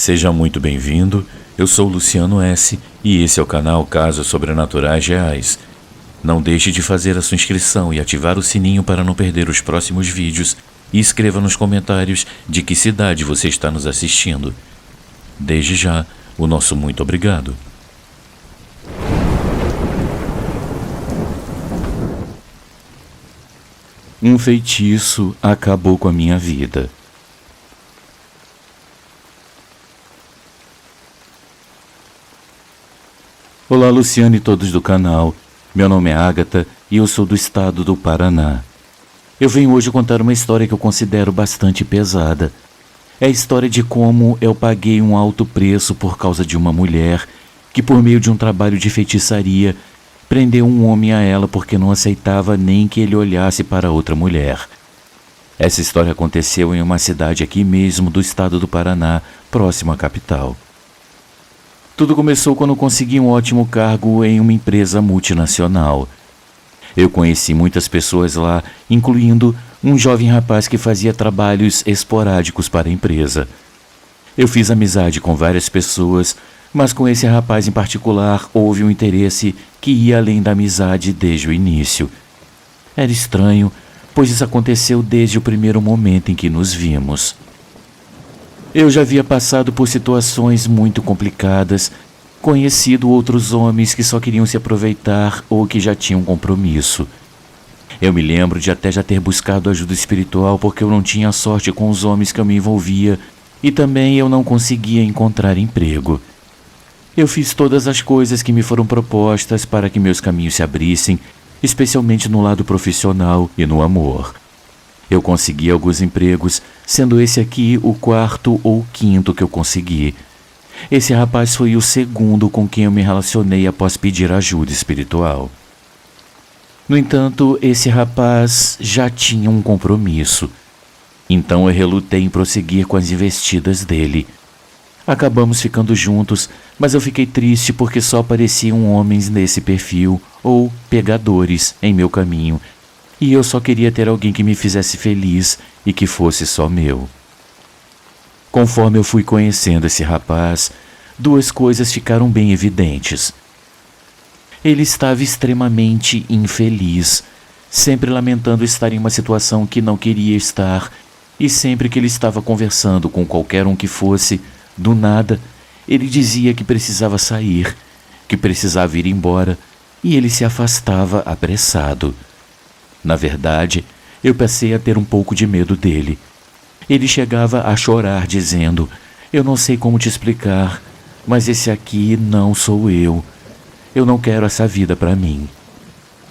Seja muito bem-vindo, eu sou Luciano S. e esse é o canal Casos Sobrenaturais Reais. Não deixe de fazer a sua inscrição e ativar o sininho para não perder os próximos vídeos e escreva nos comentários de que cidade você está nos assistindo. Desde já, o nosso muito obrigado. Um feitiço acabou com a minha vida. Olá, Luciano e todos do canal. Meu nome é Ágata e eu sou do estado do Paraná. Eu venho hoje contar uma história que eu considero bastante pesada. É a história de como eu paguei um alto preço por causa de uma mulher que, por meio de um trabalho de feitiçaria, prendeu um homem a ela porque não aceitava nem que ele olhasse para outra mulher. Essa história aconteceu em uma cidade aqui mesmo do estado do Paraná, próximo à capital. Tudo começou quando consegui um ótimo cargo em uma empresa multinacional. Eu conheci muitas pessoas lá, incluindo um jovem rapaz que fazia trabalhos esporádicos para a empresa. Eu fiz amizade com várias pessoas, mas com esse rapaz em particular houve um interesse que ia além da amizade desde o início. Era estranho, pois isso aconteceu desde o primeiro momento em que nos vimos. Eu já havia passado por situações muito complicadas, conhecido outros homens que só queriam se aproveitar ou que já tinham compromisso. Eu me lembro de até já ter buscado ajuda espiritual porque eu não tinha sorte com os homens que eu me envolvia e também eu não conseguia encontrar emprego. Eu fiz todas as coisas que me foram propostas para que meus caminhos se abrissem, especialmente no lado profissional e no amor. Eu consegui alguns empregos, sendo esse aqui o quarto ou quinto que eu consegui. Esse rapaz foi o segundo com quem eu me relacionei após pedir ajuda espiritual. No entanto, esse rapaz já tinha um compromisso. Então eu relutei em prosseguir com as investidas dele. Acabamos ficando juntos, mas eu fiquei triste porque só apareciam homens nesse perfil ou pegadores em meu caminho. E eu só queria ter alguém que me fizesse feliz e que fosse só meu. Conforme eu fui conhecendo esse rapaz, duas coisas ficaram bem evidentes. Ele estava extremamente infeliz, sempre lamentando estar em uma situação que não queria estar, e sempre que ele estava conversando com qualquer um que fosse, do nada, ele dizia que precisava sair, que precisava ir embora, e ele se afastava apressado. Na verdade, eu passei a ter um pouco de medo dele. Ele chegava a chorar, dizendo: "Eu não sei como te explicar, mas esse aqui não sou eu. Eu não quero essa vida para mim."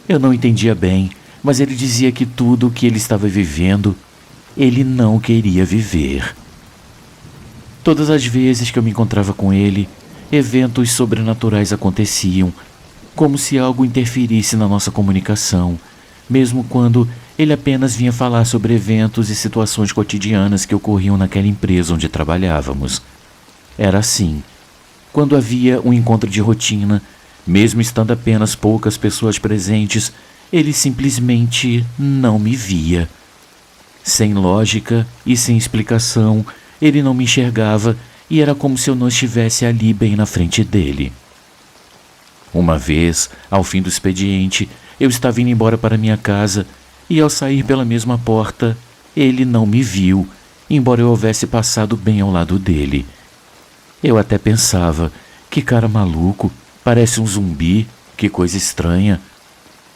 Eu não entendia bem, mas ele dizia que tudo o que ele estava vivendo, ele não queria viver. Todas as vezes que eu me encontrava com ele, eventos sobrenaturais aconteciam, como se algo interferisse na nossa comunicação, mesmo quando ele apenas vinha falar sobre eventos e situações cotidianas que ocorriam naquela empresa onde trabalhávamos. Era assim. Quando havia um encontro de rotina, mesmo estando apenas poucas pessoas presentes, ele simplesmente não me via. Sem lógica e sem explicação, ele não me enxergava e era como se eu não estivesse ali bem na frente dele. Uma vez, ao fim do expediente, eu estava indo embora para minha casa e, ao sair pela mesma porta, ele não me viu, embora eu houvesse passado bem ao lado dele. Eu até pensava: que cara maluco, parece um zumbi, que coisa estranha.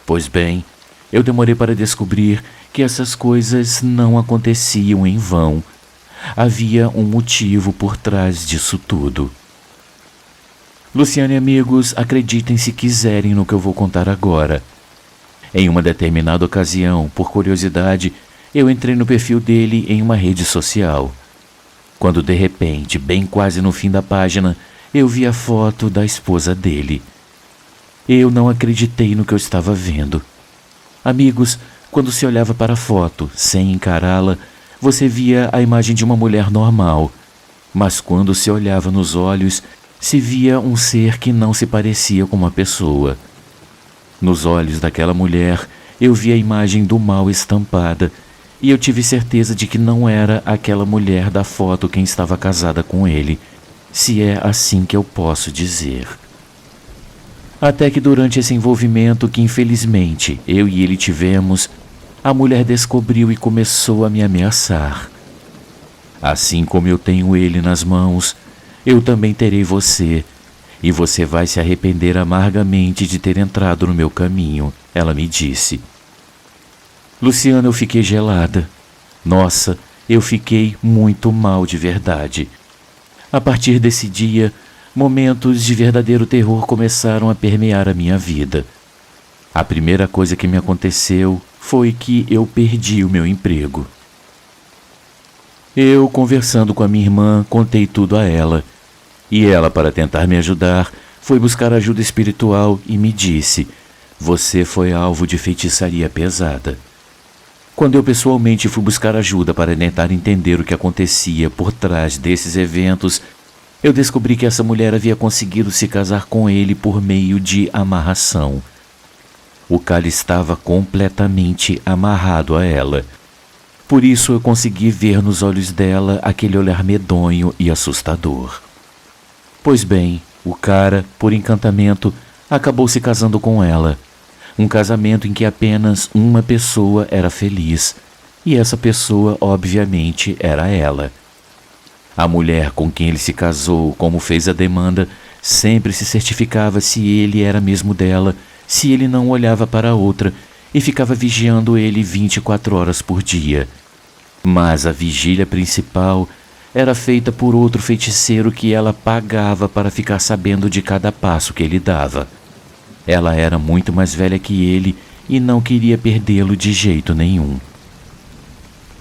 Pois bem, eu demorei para descobrir que essas coisas não aconteciam em vão. Havia um motivo por trás disso tudo. Luciano e amigos, acreditem se quiserem no que eu vou contar agora. Em uma determinada ocasião, por curiosidade, eu entrei no perfil dele em uma rede social. Quando de repente, bem quase no fim da página, eu vi a foto da esposa dele. Eu não acreditei no que eu estava vendo. Amigos, quando se olhava para a foto, sem encará-la, você via a imagem de uma mulher normal. Mas quando se olhava nos olhos, se via um ser que não se parecia com uma pessoa. Nos olhos daquela mulher, eu vi a imagem do mal estampada, e eu tive certeza de que não era aquela mulher da foto quem estava casada com ele, se é assim que eu posso dizer. Até que durante esse envolvimento que infelizmente eu e ele tivemos, a mulher descobriu e começou a me ameaçar. Assim como eu tenho ele nas mãos, eu também terei você, e você vai se arrepender amargamente de ter entrado no meu caminho, ela me disse. Luciana, eu fiquei gelada. Nossa, eu fiquei muito mal de verdade. A partir desse dia, momentos de verdadeiro terror começaram a permear a minha vida. A primeira coisa que me aconteceu foi que eu perdi o meu emprego. Eu, conversando com a minha irmã, contei tudo a ela. E ela, para tentar me ajudar, foi buscar ajuda espiritual e me disse: você foi alvo de feitiçaria pesada. Quando eu pessoalmente fui buscar ajuda para tentar entender o que acontecia por trás desses eventos, eu descobri que essa mulher havia conseguido se casar com ele por meio de amarração. O cara estava completamente amarrado a ela. Por isso eu consegui ver nos olhos dela aquele olhar medonho e assustador. Pois bem, o cara, por encantamento, acabou se casando com ela. Um casamento em que apenas uma pessoa era feliz, e essa pessoa, obviamente, era ela. A mulher com quem ele se casou, como fez a demanda, sempre se certificava se ele era mesmo dela, se ele não olhava para outra, e ficava vigiando ele 24 horas por dia. Mas a vigília principal era feita por outro feiticeiro que ela pagava para ficar sabendo de cada passo que ele dava. Ela era muito mais velha que ele e não queria perdê-lo de jeito nenhum.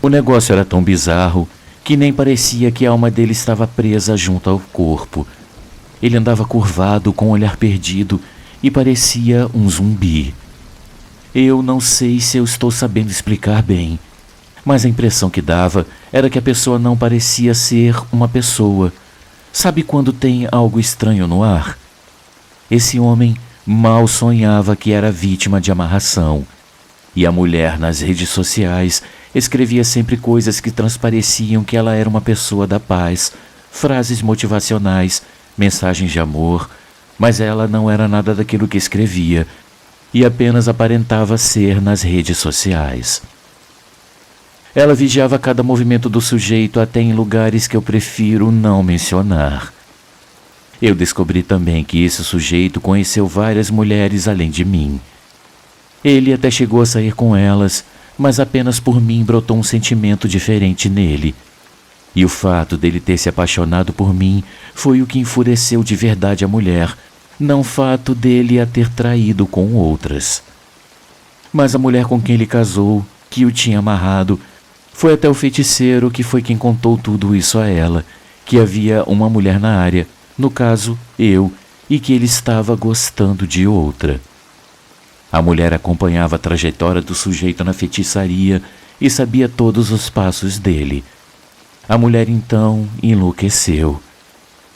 O negócio era tão bizarro que nem parecia que a alma dele estava presa junto ao corpo. Ele andava curvado, com o olhar perdido, e parecia um zumbi. Eu não sei se eu estou sabendo explicar bem, mas a impressão que dava era que a pessoa não parecia ser uma pessoa. Sabe quando tem algo estranho no ar? Esse homem mal sonhava que era vítima de amarração. E a mulher, nas redes sociais, escrevia sempre coisas que transpareciam que ela era uma pessoa da paz, frases motivacionais, mensagens de amor, mas ela não era nada daquilo que escrevia, e apenas aparentava ser nas redes sociais. Ela vigiava cada movimento do sujeito até em lugares que eu prefiro não mencionar. Eu descobri também que esse sujeito conheceu várias mulheres além de mim. Ele até chegou a sair com elas, mas apenas por mim brotou um sentimento diferente nele. E o fato dele ter se apaixonado por mim foi o que enfureceu de verdade a mulher, não o fato dele a ter traído com outras. Mas a mulher com quem ele casou, que o tinha amarrado, foi até o feiticeiro que foi quem contou tudo isso a ela, que havia uma mulher na área, no caso, eu, e que ele estava gostando de outra. A mulher acompanhava a trajetória do sujeito na feitiçaria e sabia todos os passos dele. A mulher então enlouqueceu,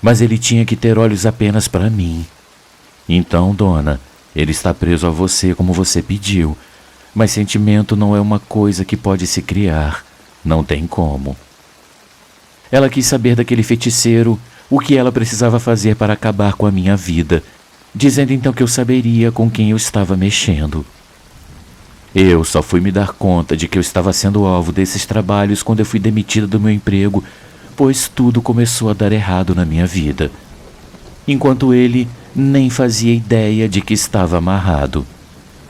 mas ele tinha que ter olhos apenas para mim. Então, dona, ele está preso a você como você pediu, mas sentimento não é uma coisa que pode se criar, não tem como. Ela quis saber daquele feiticeiro o que ela precisava fazer para acabar com a minha vida, dizendo então que eu saberia com quem eu estava mexendo. Eu só fui me dar conta de que eu estava sendo alvo desses trabalhos quando eu fui demitida do meu emprego, pois tudo começou a dar errado na minha vida. Enquanto ele nem fazia ideia de que estava amarrado.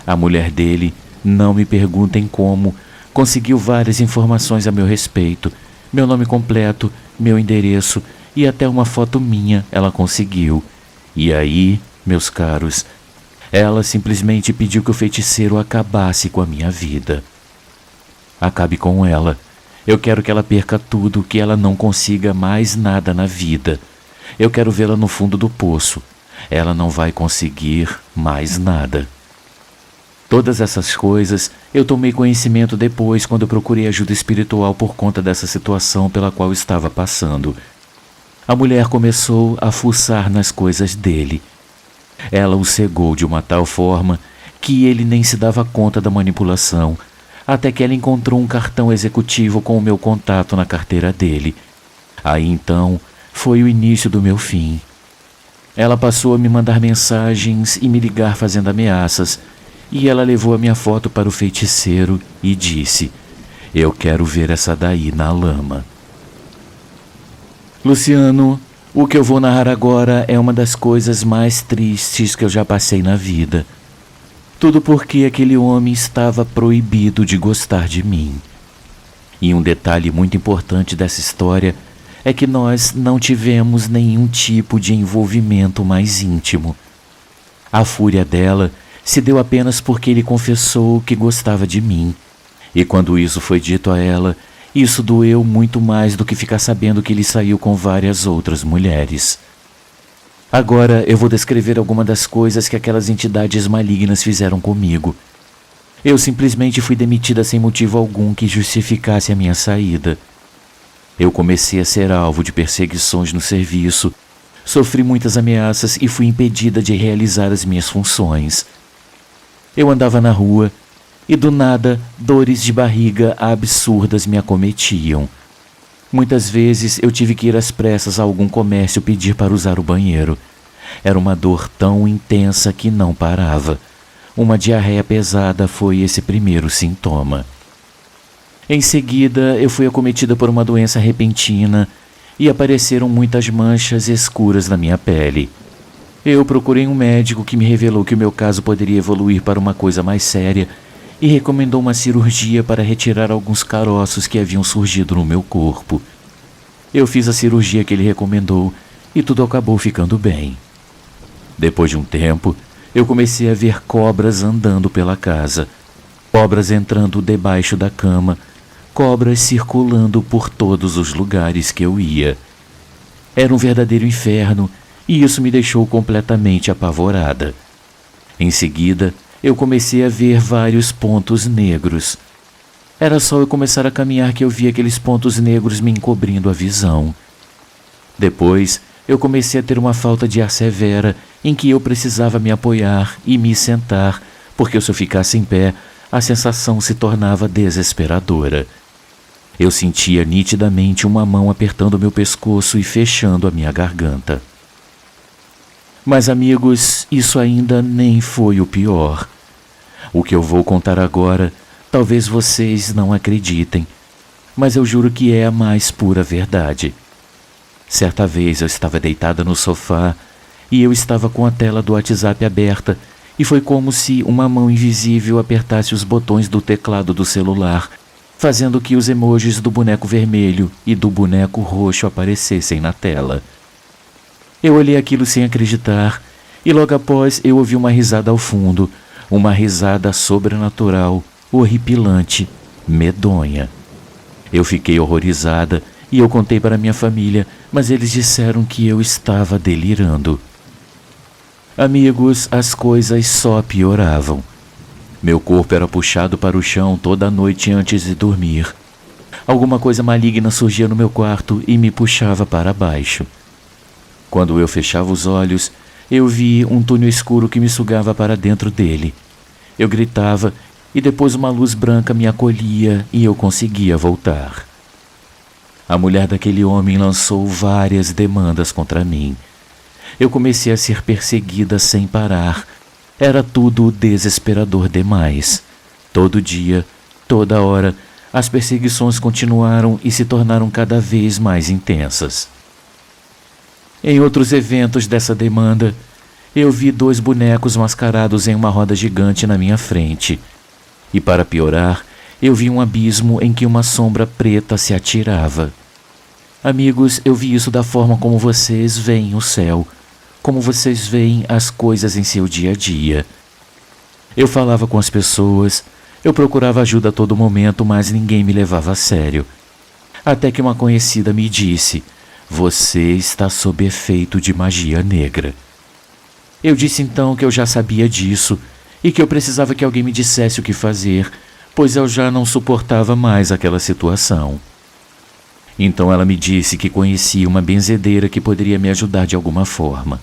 A mulher dele, não me perguntem como, conseguiu várias informações a meu respeito, meu nome completo, meu endereço e até uma foto minha ela conseguiu. E aí, meus caros, ela simplesmente pediu que o feiticeiro acabasse com a minha vida. Acabe com ela. Eu quero que ela perca tudo, que ela não consiga mais nada na vida. Eu quero vê-la no fundo do poço. Ela não vai conseguir mais nada. Todas essas coisas eu tomei conhecimento depois quando eu procurei ajuda espiritual por conta dessa situação pela qual eu estava passando. A mulher começou a fuçar nas coisas dele. Ela o cegou de uma tal forma que ele nem se dava conta da manipulação, até que ela encontrou um cartão executivo com o meu contato na carteira dele. Aí então foi o início do meu fim. Ela passou a me mandar mensagens e me ligar fazendo ameaças, e ela levou a minha foto para o feiticeiro e disse: "Eu quero ver essa daí na lama." Luciano, o que eu vou narrar agora é uma das coisas mais tristes que eu já passei na vida. Tudo porque aquele homem estava proibido de gostar de mim. E um detalhe muito importante dessa história é que nós não tivemos nenhum tipo de envolvimento mais íntimo. A fúria dela se deu apenas porque ele confessou que gostava de mim. E quando isso foi dito a ela, isso doeu muito mais do que ficar sabendo que ele saiu com várias outras mulheres. Agora eu vou descrever algumas das coisas que aquelas entidades malignas fizeram comigo. Eu simplesmente fui demitida sem motivo algum que justificasse a minha saída. Eu comecei a ser alvo de perseguições no serviço, sofri muitas ameaças e fui impedida de realizar as minhas funções. Eu andava na rua e do nada dores de barriga absurdas me acometiam. Muitas vezes eu tive que ir às pressas a algum comércio pedir para usar o banheiro. Era uma dor tão intensa que não parava. Uma diarreia pesada foi esse primeiro sintoma. Em seguida, eu fui acometida por uma doença repentina e apareceram muitas manchas escuras na minha pele. Eu procurei um médico que me revelou que o meu caso poderia evoluir para uma coisa mais séria e recomendou uma cirurgia para retirar alguns caroços que haviam surgido no meu corpo. Eu fiz a cirurgia que ele recomendou e tudo acabou ficando bem. Depois de um tempo, eu comecei a ver cobras andando pela casa, cobras entrando debaixo da cama, cobras circulando por todos os lugares que eu ia. Era um verdadeiro inferno e isso me deixou completamente apavorada. Em seguida, eu comecei a ver vários pontos negros. Era só eu começar a caminhar que eu via aqueles pontos negros me encobrindo a visão. Depois, eu comecei a ter uma falta de ar severa em que eu precisava me apoiar e me sentar, porque se eu ficasse em pé, a sensação se tornava desesperadora. Eu sentia nitidamente uma mão apertando meu pescoço e fechando a minha garganta. Mas, amigos, isso ainda nem foi o pior. O que eu vou contar agora, talvez vocês não acreditem, mas eu juro que é a mais pura verdade. Certa vez eu estava deitada no sofá e eu estava com a tela do WhatsApp aberta e foi como se uma mão invisível apertasse os botões do teclado do celular, fazendo que os emojis do boneco vermelho e do boneco roxo aparecessem na tela. Eu olhei aquilo sem acreditar e logo após eu ouvi uma risada ao fundo, uma risada sobrenatural, horripilante, medonha. Eu fiquei horrorizada e eu contei para minha família, mas eles disseram que eu estava delirando. Amigos, as coisas só pioravam. Meu corpo era puxado para o chão toda noite antes de dormir. Alguma coisa maligna surgia no meu quarto e me puxava para baixo. Quando eu fechava os olhos, eu vi um túnel escuro que me sugava para dentro dele. Eu gritava e depois uma luz branca me acolhia e eu conseguia voltar. A mulher daquele homem lançou várias demandas contra mim. Eu comecei a ser perseguida sem parar. Era tudo desesperador demais. Todo dia, toda hora, as perseguições continuaram e se tornaram cada vez mais intensas. Em outros eventos dessa demanda, eu vi 2 bonecos mascarados em uma roda gigante na minha frente. E para piorar, eu vi um abismo em que uma sombra preta se atirava. Amigos, eu vi isso da forma como vocês veem o céu, como vocês veem as coisas em seu dia a dia. Eu falava com as pessoas, eu procurava ajuda a todo momento, mas ninguém me levava a sério. Até que uma conhecida me disse: "Você está sob efeito de magia negra." Eu disse então que eu já sabia disso e que eu precisava que alguém me dissesse o que fazer, pois eu já não suportava mais aquela situação. Então ela me disse que conhecia uma benzedeira que poderia me ajudar de alguma forma.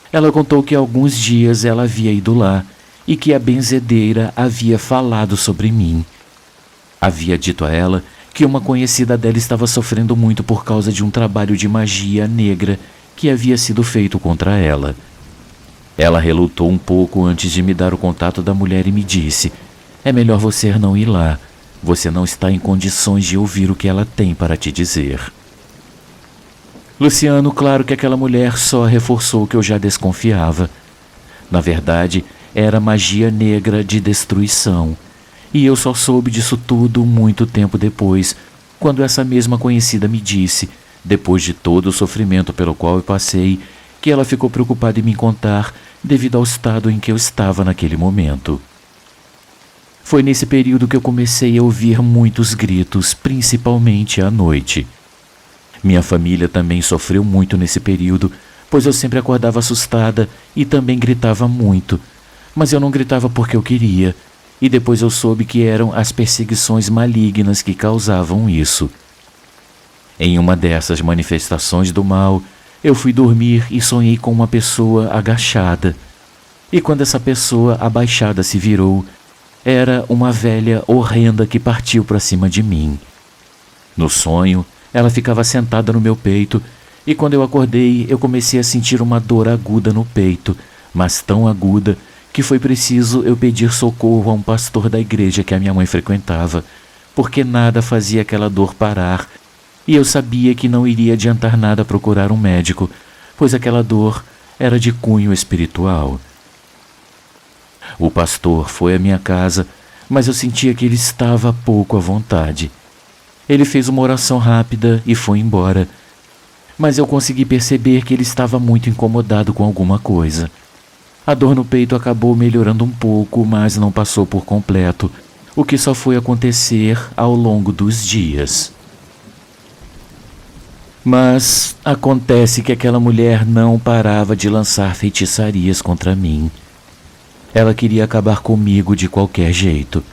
Ela contou que há alguns dias ela havia ido lá e que a benzedeira havia falado sobre mim. Havia dito a ela que uma conhecida dela estava sofrendo muito por causa de um trabalho de magia negra que havia sido feito contra ela. Ela relutou um pouco antes de me dar o contato da mulher e me disse: "É melhor você não ir lá. Você não está em condições de ouvir o que ela tem para te dizer." Luciano, claro que aquela mulher só reforçou o que eu já desconfiava. Na verdade, era magia negra de destruição. E eu só soube disso tudo muito tempo depois, quando essa mesma conhecida me disse, depois de todo o sofrimento pelo qual eu passei, que ela ficou preocupada em me contar devido ao estado em que eu estava naquele momento. Foi nesse período que eu comecei a ouvir muitos gritos, principalmente à noite. Minha família também sofreu muito nesse período, pois eu sempre acordava assustada e também gritava muito, mas eu não gritava porque eu queria, e depois eu soube que eram as perseguições malignas que causavam isso. Em uma dessas manifestações do mal, eu fui dormir e sonhei com uma pessoa agachada. E quando essa pessoa abaixada se virou, era uma velha horrenda que partiu para cima de mim. No sonho, ela ficava sentada no meu peito, e quando eu acordei, eu comecei a sentir uma dor aguda no peito, mas tão aguda que foi preciso eu pedir socorro a um pastor da igreja que a minha mãe frequentava, porque nada fazia aquela dor parar, e eu sabia que não iria adiantar nada procurar um médico, pois aquela dor era de cunho espiritual. O pastor foi à minha casa, mas eu sentia que ele estava pouco à vontade. Ele fez uma oração rápida e foi embora, mas eu consegui perceber que ele estava muito incomodado com alguma coisa. A dor no peito acabou melhorando um pouco, mas não passou por completo, o que só foi acontecer ao longo dos dias. Mas acontece que aquela mulher não parava de lançar feitiçarias contra mim. Ela queria acabar comigo de qualquer jeito.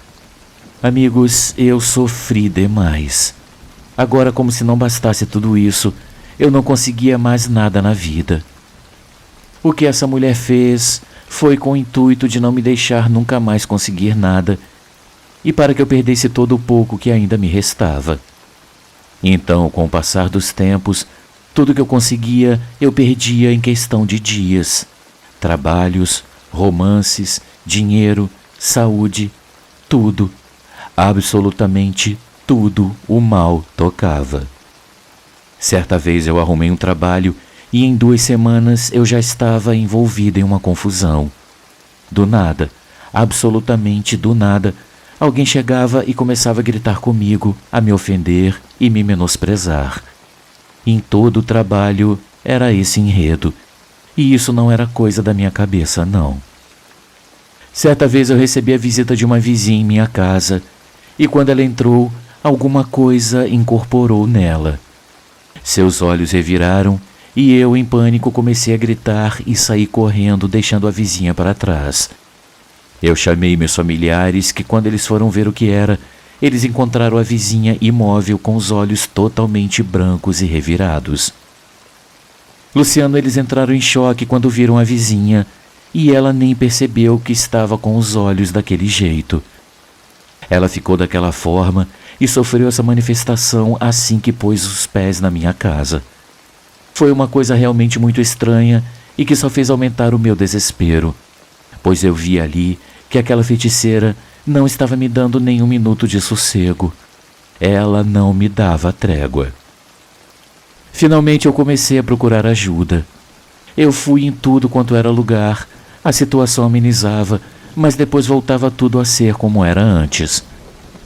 Amigos, eu sofri demais. Agora, como se não bastasse tudo isso, eu não conseguia mais nada na vida. O que essa mulher fez foi com o intuito de não me deixar nunca mais conseguir nada e para que eu perdesse todo o pouco que ainda me restava. Então, com o passar dos tempos, tudo que eu conseguia eu perdia em questão de dias. Trabalhos, romances, dinheiro, saúde, tudo, absolutamente tudo o mal tocava. Certa vez eu arrumei um trabalho e em 2 semanas eu já estava envolvida em uma confusão. Do nada, absolutamente do nada, alguém chegava e começava a gritar comigo, a me ofender e me menosprezar. Em todo o trabalho era esse enredo, e isso não era coisa da minha cabeça, não. Certa vez eu recebi a visita de uma vizinha em minha casa, e quando ela entrou, alguma coisa incorporou nela. Seus olhos reviraram, e eu, em pânico, comecei a gritar e saí correndo, deixando a vizinha para trás. Eu chamei meus familiares, que quando eles foram ver o que era, eles encontraram a vizinha imóvel com os olhos totalmente brancos e revirados. Luciano, eles entraram em choque quando viram a vizinha, e ela nem percebeu que estava com os olhos daquele jeito. Ela ficou daquela forma e sofreu essa manifestação assim que pôs os pés na minha casa. Foi uma coisa realmente muito estranha e que só fez aumentar o meu desespero, pois eu vi ali que aquela feiticeira não estava me dando nenhum minuto de sossego. Ela não me dava trégua. Finalmente eu comecei a procurar ajuda. Eu fui em tudo quanto era lugar, a situação amenizava, mas depois voltava tudo a ser como era antes.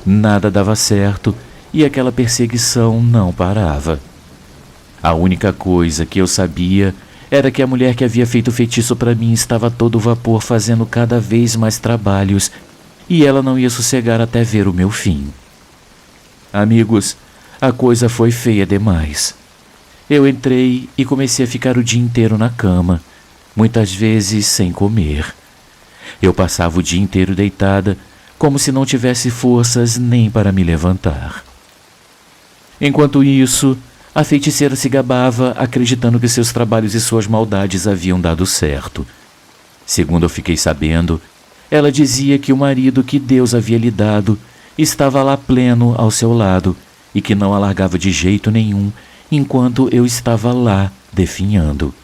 Nada dava certo e aquela perseguição não parava. A única coisa que eu sabia era que a mulher que havia feito o feitiço para mim estava a todo vapor fazendo cada vez mais trabalhos e ela não ia sossegar até ver o meu fim. Amigos, a coisa foi feia demais. Eu entrei e comecei a ficar o dia inteiro na cama, muitas vezes sem comer. Eu passava o dia inteiro deitada, como se não tivesse forças nem para me levantar. Enquanto isso, a feiticeira se gabava, acreditando que seus trabalhos e suas maldades haviam dado certo. Segundo eu fiquei sabendo, ela dizia que o marido que Deus havia lhe dado estava lá pleno ao seu lado e que não a largava de jeito nenhum enquanto eu estava lá definhando.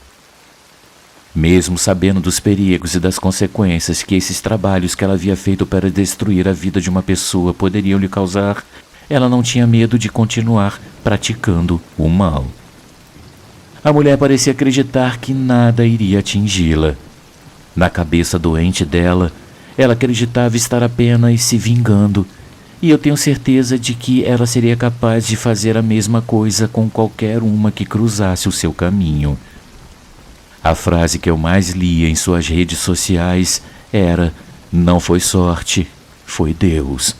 Mesmo sabendo dos perigos e das consequências que esses trabalhos que ela havia feito para destruir a vida de uma pessoa poderiam lhe causar, ela não tinha medo de continuar praticando o mal. A mulher parecia acreditar que nada iria atingi-la. Na cabeça doente dela, ela acreditava estar apenas se vingando, e eu tenho certeza de que ela seria capaz de fazer a mesma coisa com qualquer uma que cruzasse o seu caminho. A frase que eu mais lia em suas redes sociais era: "Não foi sorte, foi Deus".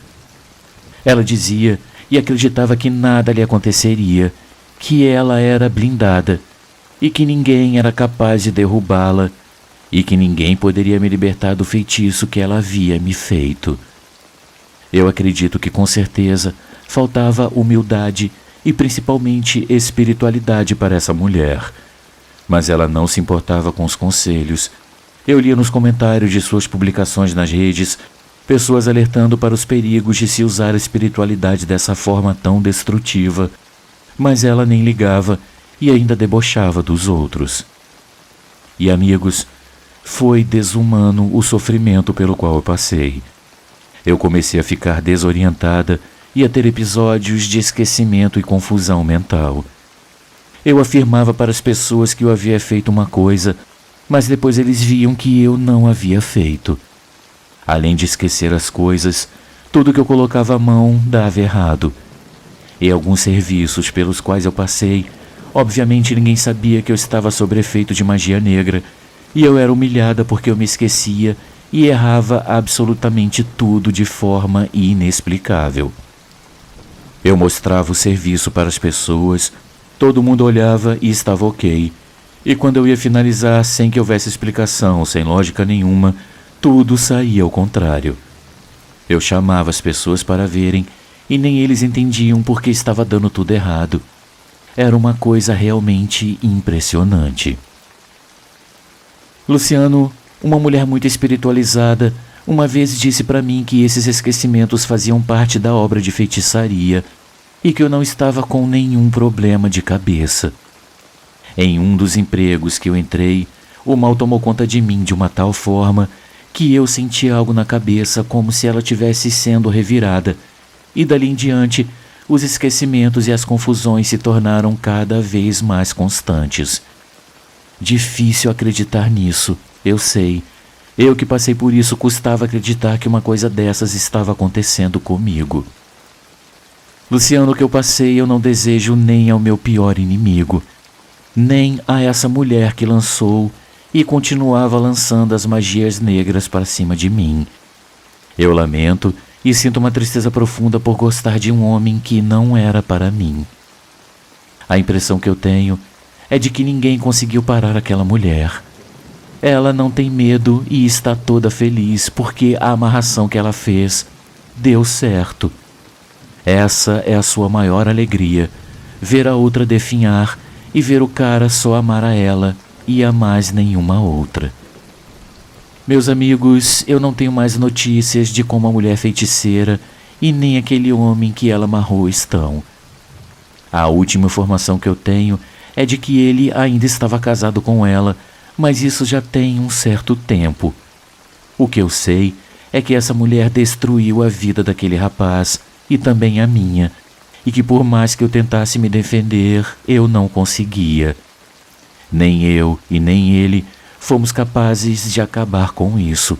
Ela dizia e acreditava que nada lhe aconteceria, que ela era blindada e que ninguém era capaz de derrubá-la e que ninguém poderia me libertar do feitiço que ela havia me feito. Eu acredito que com certeza faltava humildade e principalmente espiritualidade para essa mulher. Mas ela não se importava com os conselhos. Eu lia nos comentários de suas publicações nas redes pessoas alertando para os perigos de se usar a espiritualidade dessa forma tão destrutiva, mas ela nem ligava e ainda debochava dos outros. E amigos, foi desumano o sofrimento pelo qual eu passei. Eu comecei a ficar desorientada e a ter episódios de esquecimento e confusão mental. Eu afirmava para as pessoas que eu havia feito uma coisa, mas depois eles viam que eu não havia feito. Além de esquecer as coisas, tudo que eu colocava a mão dava errado. E alguns serviços pelos quais eu passei, obviamente ninguém sabia que eu estava sob efeito de magia negra, e eu era humilhada porque eu me esquecia e errava absolutamente tudo de forma inexplicável. Eu mostrava o serviço para as pessoas, todo mundo olhava e estava ok, e quando eu ia finalizar sem que houvesse explicação, sem lógica nenhuma, tudo saía ao contrário. Eu chamava as pessoas para verem e nem eles entendiam porque estava dando tudo errado. Era uma coisa realmente impressionante. Luciano, uma mulher muito espiritualizada, uma vez disse para mim que esses esquecimentos faziam parte da obra de feitiçaria e que eu não estava com nenhum problema de cabeça. Em um dos empregos que eu entrei, o mal tomou conta de mim de uma tal forma que eu senti algo na cabeça como se ela tivesse sendo revirada, e dali em diante os esquecimentos e as confusões se tornaram cada vez mais constantes. Difícil acreditar nisso, eu sei. Eu que passei por isso custava acreditar que uma coisa dessas estava acontecendo comigo. Luciano, o que eu passei eu não desejo nem ao meu pior inimigo, nem a essa mulher que lançou e continuava lançando as magias negras para cima de mim. Eu lamento e sinto uma tristeza profunda por gostar de um homem que não era para mim. A impressão que eu tenho é de que ninguém conseguiu parar aquela mulher. Ela não tem medo e está toda feliz porque a amarração que ela fez deu certo. Essa é a sua maior alegria, ver a outra definhar e ver o cara só amar a ela e a mais nenhuma outra. Meus amigos, eu não tenho mais notícias de como a mulher feiticeira e nem aquele homem que ela amarrou estão. A última informação que eu tenho é de que ele ainda estava casado com ela, mas isso já tem um certo tempo. O que eu sei é que essa mulher destruiu a vida daquele rapaz e também a minha, e que por mais que eu tentasse me defender, eu não conseguia. Nem eu e nem ele fomos capazes de acabar com isso.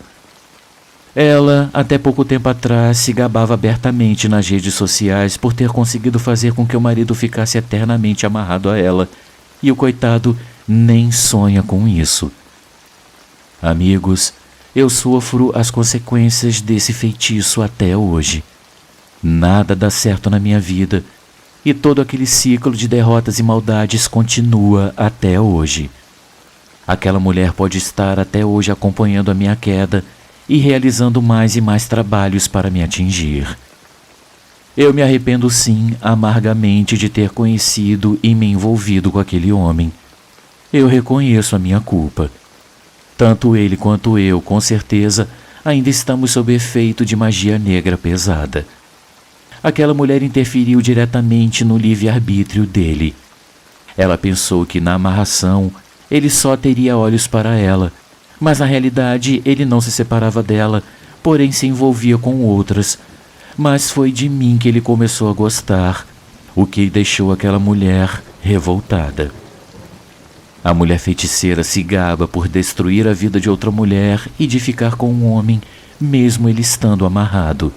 Ela, até pouco tempo atrás, se gabava abertamente nas redes sociais por ter conseguido fazer com que o marido ficasse eternamente amarrado a ela, e o coitado nem sonha com isso. Amigos, eu sofro as consequências desse feitiço até hoje. Nada dá certo na minha vida, e todo aquele ciclo de derrotas e maldades continua até hoje. Aquela mulher pode estar até hoje acompanhando a minha queda e realizando mais e mais trabalhos para me atingir. Eu me arrependo sim, amargamente, de ter conhecido e me envolvido com aquele homem. Eu reconheço a minha culpa. Tanto ele quanto eu, com certeza, ainda estamos sob efeito de magia negra pesada. Aquela mulher interferiu diretamente no livre-arbítrio dele. Ela pensou que na amarração ele só teria olhos para ela, mas na realidade ele não se separava dela, porém se envolvia com outras. Mas foi de mim que ele começou a gostar, o que deixou aquela mulher revoltada. A mulher feiticeira se gaba por destruir a vida de outra mulher e de ficar com um homem, mesmo ele estando amarrado.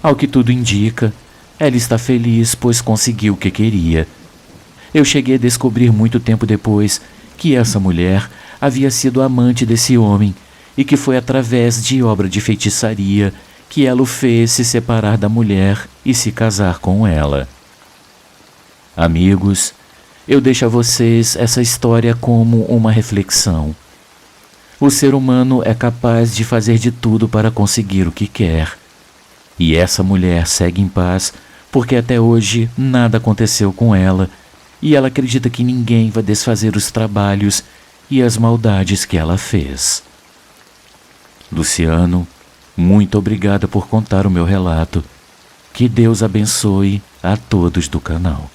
Ao que tudo indica, ela está feliz pois conseguiu o que queria. Eu cheguei a descobrir muito tempo depois que essa mulher havia sido amante desse homem e que foi através de obra de feitiçaria que ela o fez se separar da mulher e se casar com ela. Amigos, eu deixo a vocês essa história como uma reflexão. O ser humano é capaz de fazer de tudo para conseguir o que quer. E essa mulher segue em paz porque até hoje nada aconteceu com ela e ela acredita que ninguém vai desfazer os trabalhos e as maldades que ela fez. Luciano, muito obrigada por contar o meu relato. Que Deus abençoe a todos do canal.